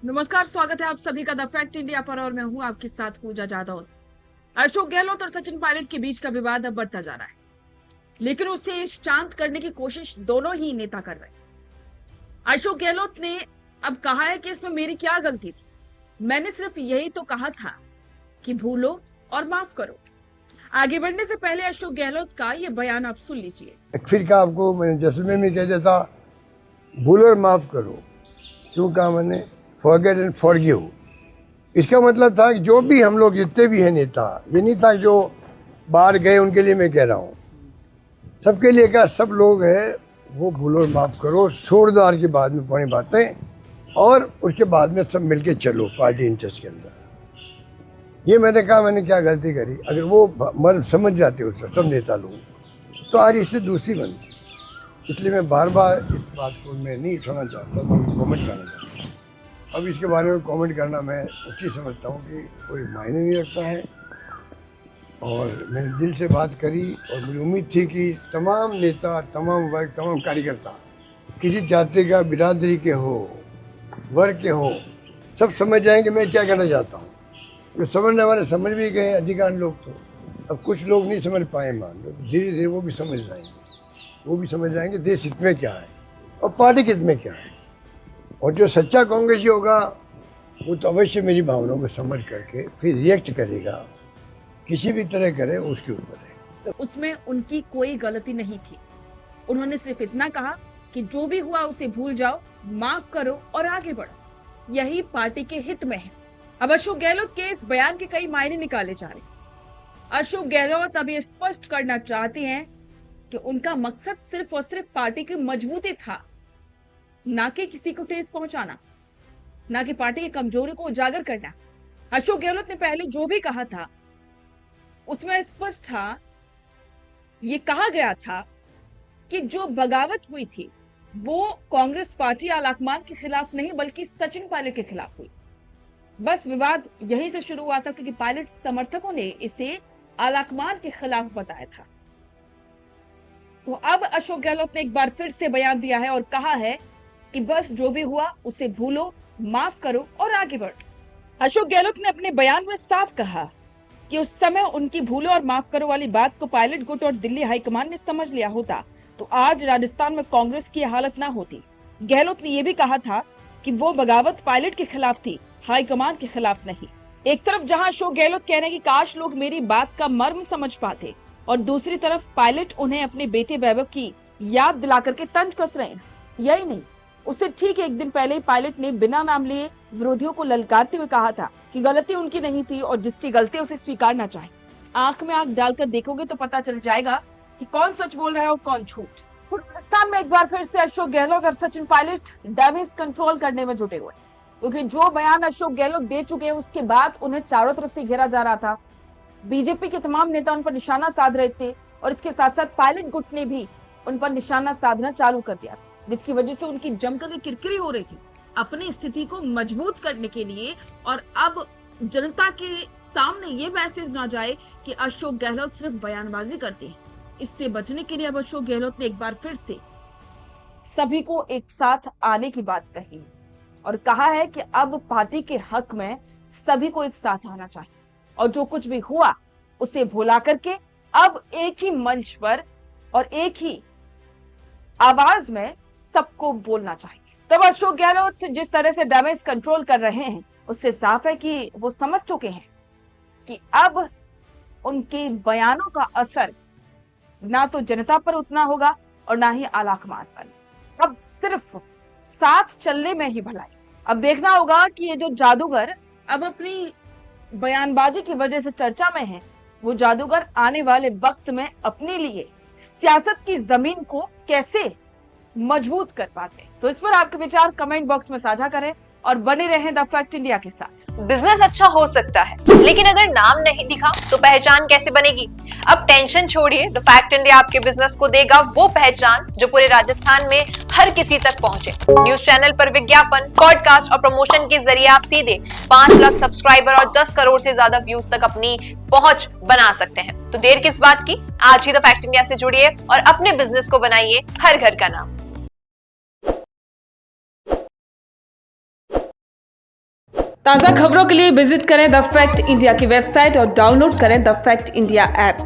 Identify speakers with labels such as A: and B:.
A: नमस्कार, स्वागत है आप सभी का द फैक्ट इंडिया पर और मैं हूं आपके साथ पूजा जाधव। अशोक गहलोत और सचिन पायलट के बीच का विवाद अब बढ़ता जा रहा है, लेकिन उसे शांत करने की कोशिश दोनों ही नेता कर रहे हैं। अशोक गहलोत ने अब कहा है कि इसमें मेरी क्या गलती थी, मैंने सिर्फ यही तो कहा था कि भूलो और माफ करो। आगे बढ़ने से पहले अशोक गहलोत का ये बयान आप सुन लीजिए।
B: फिर का आपको मैंने जैसलमेर में कह देता भूलो और माफ करो, क्यों कहा मैंने फॉरगेट एंड फॉरगिव। इसका मतलब था कि जो भी हम लोग जितने भी हैं नेता, ये नहीं था जो बाहर गए उनके लिए मैं कह रहा हूँ, सबके लिए क्या सब लोग हैं वो भूलो और माफ करो, छोड़ दो आज के बाद में पुरानी बातें और उसके बाद में सब मिलके चलो पार्टी इंटरेस्ट के अंदर। ये मैंने कहा मैंने क्या गलती करी, अगर वो मर्द समझ जाते उसको सब नेता लोग तो आज इससे दूसरी बनती। इसलिए मैं बार बार इस बात को मैं नहीं छोड़ना चाहता, मैं कमेंट करना चाहता हूँ। अब इसके बारे में कमेंट करना मैं उचित समझता हूँ कि कोई मायने नहीं रखता है। और मैंने दिल से बात करी और मुझे उम्मीद थी कि तमाम नेता, तमाम वर्ग, तमाम कार्यकर्ता किसी जाति का, बिरादरी के हो, वर्ग के हो, सब समझ जाएंगे मैं क्या कहना चाहता हूँ। जो समझने वाले समझ भी गए अधिकांश लोग, तो अब कुछ लोग नहीं समझ पाए, मान लो धीरे धीरे वो भी समझ जाएंगे, वो भी समझ जाएंगे देश हित में क्या है और पार्टी के हित में क्या है। और जो सच्चा कांग्रेसी होगा वो तो अवश्य मेरी भावनाओं को समझ करके फिर रिएक्ट करेगा, किसी भी तरह करे उसके ऊपर है।
A: उसमें उनकी कोई गलती नहीं थी। उन्होंने सिर्फ इतना कहा कि जो भी हुआ उसे भूल जाओ, माफ करो और आगे बढ़ो, यही पार्टी के हित में है। अब अशोक गहलोत के इस बयान के कई मायने निकाले जा रहे। अशोक गहलोत अब ये स्पष्ट करना चाहते हैं कि उनका मकसद सिर्फ और सिर्फ पार्टी की मजबूती था, ना कि किसी को ठेस पहुंचाना, ना कि पार्टी की कमजोरी को उजागर करना। अशोक गहलोत ने पहले जो भी कहा था उसमें स्पष्ट था, ये कहा गया था कि जो बगावत हुई थी वो कांग्रेस पार्टी आलाकमान के खिलाफ नहीं बल्कि सचिन पायलट के खिलाफ हुई। बस विवाद यहीं से शुरू हुआ था क्योंकि पायलट समर्थकों ने इसे आलाकमान के खिलाफ बताया था। तो अब अशोक गहलोत ने एक बार फिर से बयान दिया है और कहा है कि बस जो भी हुआ उसे भूलो, माफ करो और आगे बढ़ो। अशोक गहलोत ने अपने बयान में साफ कहा कि उस समय उनकी भूलो और माफ करो वाली बात को पायलट गुट और दिल्ली हाईकमान ने समझ लिया होता तो आज राजस्थान में कांग्रेस की हालत ना होती। गहलोत ने यह भी कहा था कि वो बगावत पायलट के खिलाफ थी, हाईकमान के खिलाफ नहीं। एक तरफ जहां अशोक गहलोत कह रहे हैं कि काश लोग मेरी बात का मर्म समझ पाते, और दूसरी तरफ पायलट उन्हें अपने बेटे वैभव की याद दिला करके तंज कस रहे हैं। यही नहीं, उससे ठीक एक दिन पहले ही पायलट ने बिना नाम लिए विरोधियों को ललकारते हुए कहा था कि गलती उनकी नहीं थी और जिसकी गलती उसे स्वीकारना चाहिए। आंख में आंख डालकर देखोगे तो पता चल जाएगा कि कौन सच बोल रहा है और कौन झूठ। राजस्थान में एक बार फिर से अशोक गहलोत और सचिन पायलट डैमेज कंट्रोल करने में जुटे हुए, क्योंकि जो बयान अशोक गहलोत दे चुके हैं उसके बाद उन्हें चारों तरफ से घेरा जा रहा था। बीजेपी के तमाम नेता उन पर निशाना साध रहे थे और इसके साथ साथ पायलट गुट ने भी उन पर निशाना साधना चालू कर दिया, जिसकी वजह से उनकी जमकर किरकिरी हो रही थी अपनी स्थिति को मजबूत करने के लिए। और अब जनता के सामने ये मैसेज ना जाए कि अशोक गहलोत सिर्फ बयानबाजी करते हैं। इससे बचने के लिए अब अशोक गहलोत ने एक बार फिर से सभी को एक साथ आने की बात कही और कहा है कि अब पार्टी के हक में सभी को एक साथ आना चाहिए और जो कुछ भी हुआ उसे भुला करके अब एक ही मंच पर और एक ही आवाज में सबको बोलना चाहिए। तब अशोक गहलोत जिस तरह से डैमेज कंट्रोल कर रहे हैं उससे साफ है कि वो समझ चुके हैं कि अब उनके बयानों का असर ना तो जनता पर उतना होगा और ना ही आलाकमान पर। अब सिर्फ साथ चलने में ही भलाई। अब देखना होगा कि ये जो जादूगर अब अपनी बयानबाजी की वजह से चर्चा में है, वो जादूगर आने वाले वक्त में अपने लिए सियासत की जमीन को कैसे मजबूत कर पाते। तो इस पर आपके विचार कमेंट बॉक्स में साझा करें और बने रहें द फैक्ट इंडिया के साथ।
C: बिजनेस अच्छा हो सकता है, लेकिन अगर नाम नहीं दिखा तो पहचान कैसे बनेगी? अब टेंशन छोड़िए, द फैक्ट इंडिया आपके बिजनेस को देगा वो पहचान जो पूरे राजस्थान में हर किसी तक पहुंचे। न्यूज चैनल पर विज्ञापन, पॉडकास्ट और प्रमोशन के जरिए आप सीधे 5 लाख सब्सक्राइबर और 10 करोड़ से ज्यादा व्यूज तक अपनी पहुंच बना सकते हैं। तो देर किस बात की, आज ही द फैक्ट इंडिया से जुड़िए और अपने बिजनेस को बनाइए हर घर का नाम।
A: ताज़ा खबरों के लिए विजिट करें द फैक्ट इंडिया की वेबसाइट और डाउनलोड करें द फैक्ट इंडिया ऐप।